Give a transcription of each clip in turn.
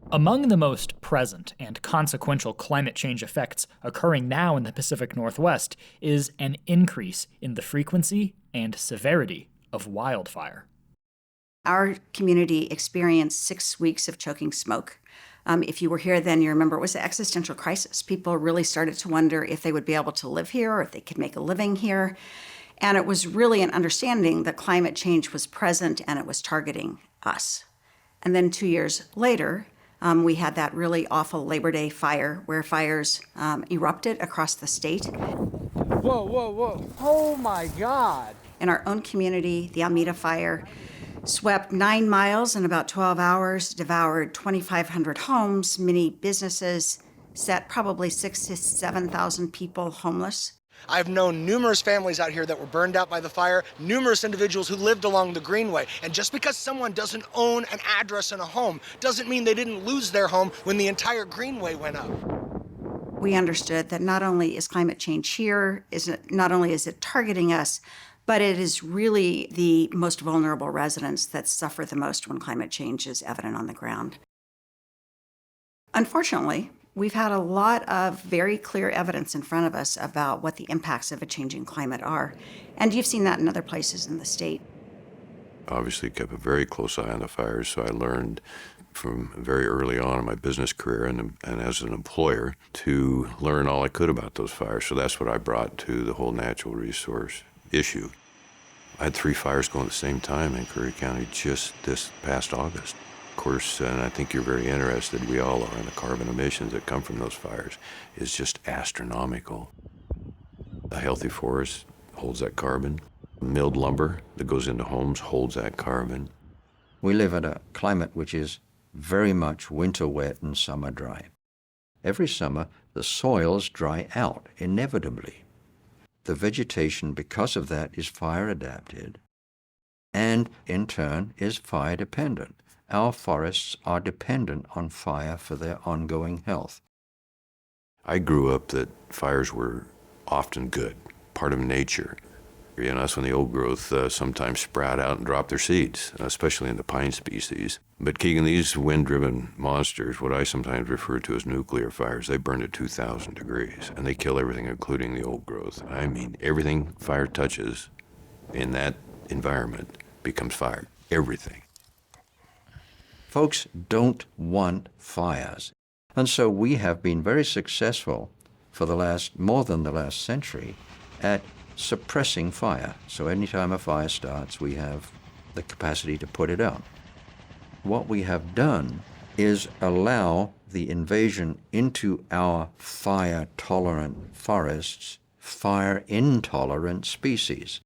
Among the most present and consequential climate change effects occurring now in the Pacific Northwest is an increase in the frequency and severity of wildfire. Our community experienced 6 weeks of choking smoke. If you were here then, you remember it was an existential crisis. People really started to wonder if they would be able to live here or if they could make a living here. And it was really an understanding that climate change was present and it was targeting us. And then 2 years later, we had that really awful Labor Day fire where fires erupted across the state. Whoa, whoa, whoa. Oh my God. In our own community, the Alameda fire swept 9 miles in about 12 hours, devoured 2,500 homes, many businesses, set probably 6,000 to 7,000 people homeless. I've known numerous families out here that were burned out by the fire, numerous individuals who lived along the Greenway. And just because someone doesn't own an address and a home doesn't mean they didn't lose their home when the entire Greenway went up. We understood that not only is climate change here, not only is it targeting us, but it is really the most vulnerable residents that suffer the most when climate change is evident on the ground. Unfortunately, we've had a lot of very clear evidence in front of us about what the impacts of a changing climate are. And you've seen that in other places in the state. Obviously kept a very close eye on the fires, so I learned from very early on in my business career and as an employer to learn all I could about those fires. So that's what I brought to the whole natural resource issue. I had 3 fires going at the same time in Curry County just this past August. Of course, and I think you're very interested, we all are, in the carbon emissions that come from those fires is just astronomical. A healthy forest holds that carbon. Milled lumber that goes into homes holds that carbon. We live in a climate which is very much winter wet and summer dry. Every summer, the soils dry out inevitably. The vegetation, because of that, is fire adapted and, in turn, is fire dependent. Our forests are dependent on fire for their ongoing health. I grew up that fires were often good, part of nature. You know, that's when the old growth sometimes sprout out and drop their seeds, especially in the pine species. But Keegan, these wind-driven monsters, what I sometimes refer to as nuclear fires, they burn at 2,000 degrees, and they kill everything, including the old growth. I mean, everything fire touches in that environment becomes fire. Everything. Folks don't want fires. And so we have been very successful for more than the last century at suppressing fire. So anytime a fire starts, we have the capacity to put it out. What we have done is allow the invasion into our fire-tolerant forests, fire-intolerant species.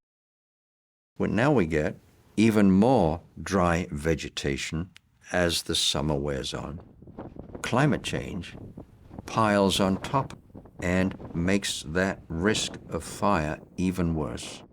Now we get even more dry vegetation as the summer wears on. Climate change piles on top and makes that risk of fire even worse.